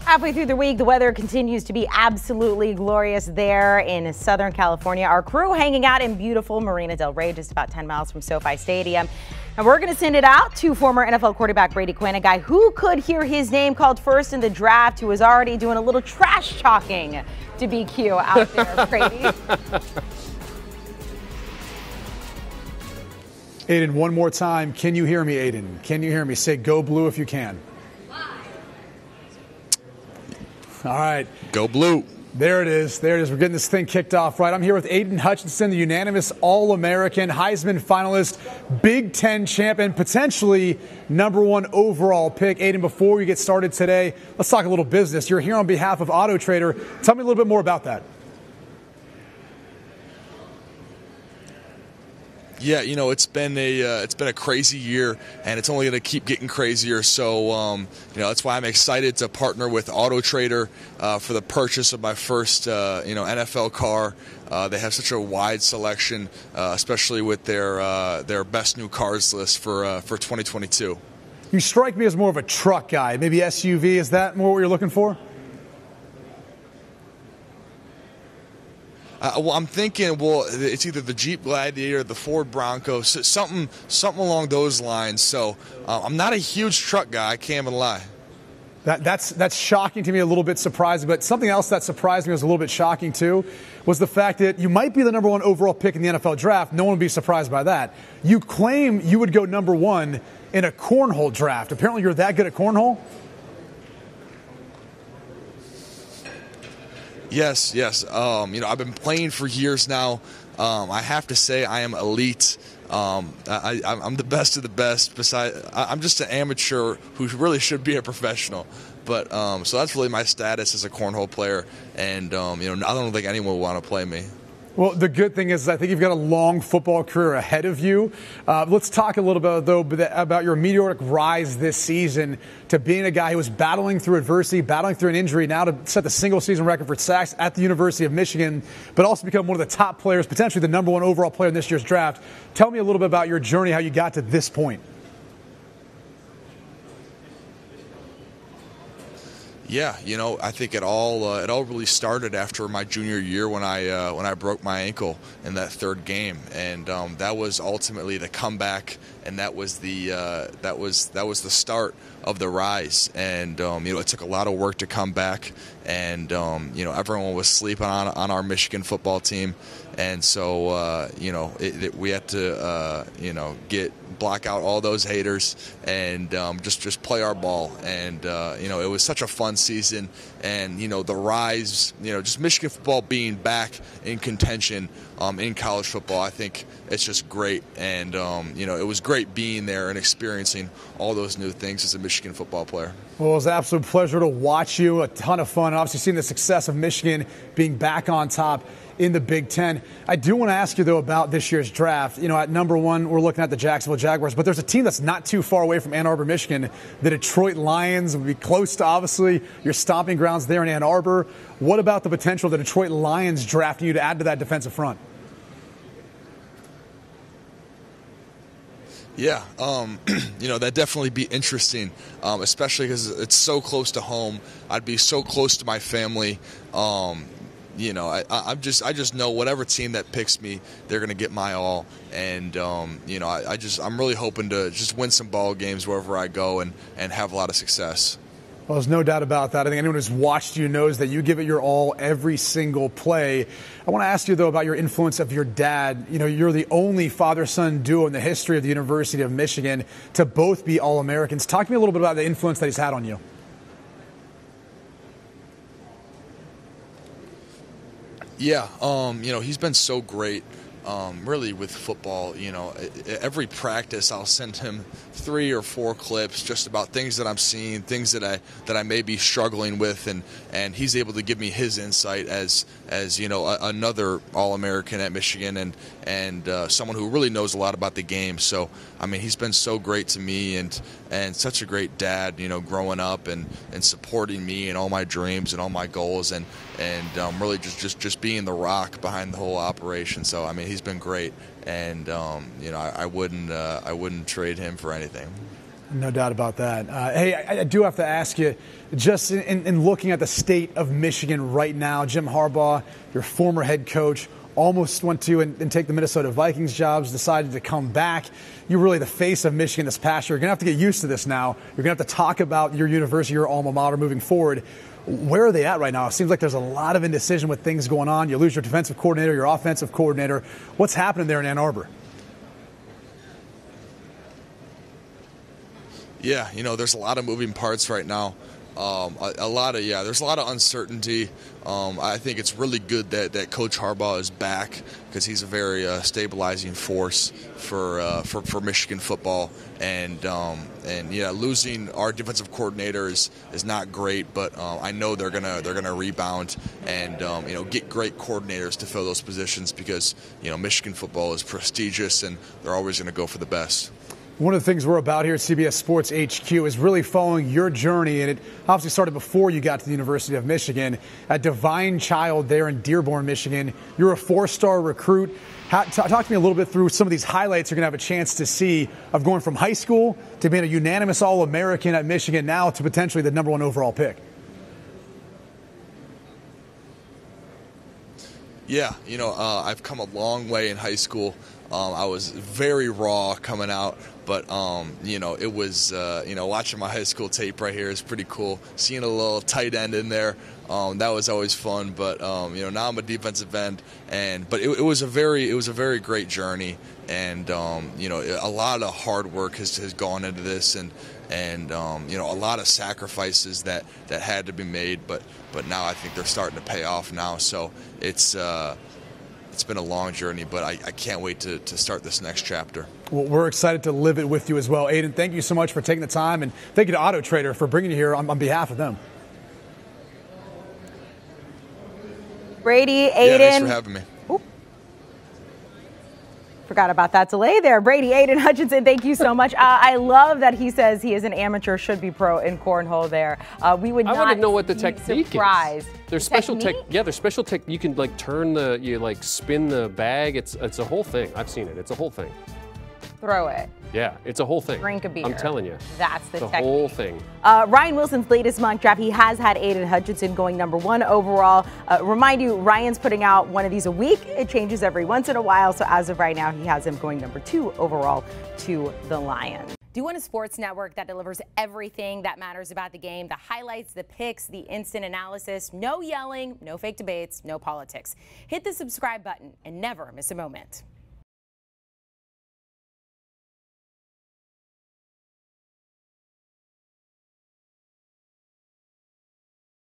Halfway through the week, the weather continues to be absolutely glorious there in Southern California. Our crew hanging out in beautiful Marina del Rey, just about 10 miles from SoFi Stadium. And we're going to send it out to former NFL quarterback Brady Quinn, a guy who could hear his name called first in the draft, who is already doing a little trash talking to BQ out there, Brady. Aidan, one more time. Can you hear me, Aidan? Can you hear me? Say go blue if you can. All right. Go blue. There it is. There it is. We're getting this thing kicked off right. I'm here with Aidan Hutchinson, the unanimous All-American, Heisman finalist, Big Ten champ, and potentially #1 overall pick. Aidan, before we get started today, let's talk a little business. You're here on behalf of Auto Trader. Tell me a little bit more about that. Yeah, you know, it's been a crazy year, and it's only going to keep getting crazier. So, that's why I'm excited to partner with Auto Trader for the purchase of my first, NFL car. They have such a wide selection, especially with their best new cars list for 2022. You strike me as more of a truck guy, maybe SUV. Is that more what you're looking for? I'm thinking, it's either the Jeep Gladiator or the Ford Bronco, something along those lines. So I'm not a huge truck guy, I can't even lie. That's shocking to me, a little bit surprising. But something else that surprised me, was a little bit shocking too, was the fact that you might be the #1 overall pick in the NFL draft. No one would be surprised by that. You claim you would go #1 in a cornhole draft. Apparently you're that good at cornhole? Yes. I've been playing for years now. I have to say I am elite. I'm the best of the best. I'm just an amateur who really should be a professional. But so that's really my status as a cornhole player. And I don't think anyone will want to play me. Well, the good thing is I think you've got a long football career ahead of you. Let's talk a little bit, though, about your meteoric rise this season to being a guy who was battling through adversity, battling through an injury, now to set the single-season record for sacks at the University of Michigan, but also become one of the top players, potentially the #1 overall player in this year's draft. Tell me a little bit about your journey, how you got to this point. Yeah, I think it all really started after my junior year when I broke my ankle in that third game, and that was ultimately the comeback, and that was the start of the rise. And it took a lot of work to come back, and everyone was sleeping on our Michigan football team, and so we had to block out all those haters and just play our ball. And it was such a fun season, and the rise, just Michigan football being back in contention in college football, I think it's just great. And it was great being there and experiencing all those new things as a Michigan football player. Well, it was an absolute pleasure to watch you. A ton of fun. Obviously, seeing the success of Michigan being back on top in the Big Ten. I do want to ask you, though, about this year's draft. At #1, we're looking at the Jacksonville Jaguars, but there's a team that's not too far away from Ann Arbor, Michigan. The Detroit Lions would be close to, obviously, your stomping grounds there in Ann Arbor. What about the potential of the Detroit Lions drafting you to add to that defensive front? Yeah, that'd definitely be interesting, especially because it's so close to home. I'd be so close to my family. I just know whatever team that picks me, they're going to get my all. And, I'm really hoping to just win some ball games wherever I go and have a lot of success. Well, there's no doubt about that. I think anyone who's watched you knows that you give it your all every single play. I want to ask you, though, about your influence of your dad. You're the only father-son duo in the history of the University of Michigan to both be All-Americans. Talk to me a little bit about the influence that he's had on you. Yeah, he's been so great, really, with football. Every practice I'll send him 3 or 4 clips just about things that I'm seeing, things that I may be struggling with, and he's able to give me his insight as another All-American at Michigan and someone who really knows a lot about the game. So, he's been so great to me and such a great dad, growing up and supporting me and all my dreams and all my goals and really just being the rock behind the whole operation. So, he's been great, and I wouldn't trade him for anything. No doubt about that. Hey, I do have to ask you, just in looking at the state of Michigan right now, Jim Harbaugh, your former head coach, almost went to and take the Minnesota Vikings jobs, decided to come back. You're really the face of Michigan this past year. You're going to have to get used to this now. You're going to have to talk about your university, your alma mater moving forward. Where are they at right now? It seems like there's a lot of indecision with things going on. You lose your defensive coordinator, your offensive coordinator. What's happening there in Ann Arbor? Yeah, there's a lot of moving parts right now. There's a lot of uncertainty. I think it's really good that Coach Harbaugh is back because he's a very stabilizing force for Michigan football. And losing our defensive coordinator is not great, but I know they're gonna rebound and get great coordinators to fill those positions because Michigan football is prestigious and they're always gonna go for the best. One of the things we're about here at CBS Sports HQ is really following your journey, and it obviously started before you got to the University of Michigan. A divine child there in Dearborn, Michigan. You're a 4-star recruit. Talk to me a little bit through some of these highlights you're going to have a chance to see of going from high school to being a unanimous All-American at Michigan now to potentially the #1 overall pick. Yeah, I've come a long way in high school. I was very raw coming out, but it was watching my high school tape right here is pretty cool. Seeing a little tight end in there, that was always fun. But now I'm a defensive end, but it was a very great journey, and a lot of hard work has gone into this, and a lot of sacrifices that had to be made, but now I think they're starting to pay off now. So it's been a long journey, but I can't wait to start this next chapter. Well, we're excited to live it with you as well. Aidan, thank you so much for taking the time, and thank you to Auto Trader for bringing you here on behalf of them. Brady, Aidan. Yeah, thanks for having me. Oop. Forgot about that delay there. Brady, Aidan Hutchinson, thank you so much. I love that he says he is an amateur, should be pro in cornhole there. We would not I want to know what the technique is. There's special there's special tech. You can spin the bag. It's a whole thing. I've seen it. It's a whole thing. Throw it. Yeah, it's a whole thing. Drink a beer. I'm telling you. That's the technique. Whole thing. Ryan Wilson's latest mock draft, he has had Aidan Hutchinson going #1 overall. Remind you, Ryan's putting out one of these a week. It changes every once in a while. So as of right now, he has him going #2 overall to the Lions. Do you want a sports network that delivers everything that matters about the game? The highlights, the picks, the instant analysis, no yelling, no fake debates, no politics. Hit the subscribe button and never miss a moment.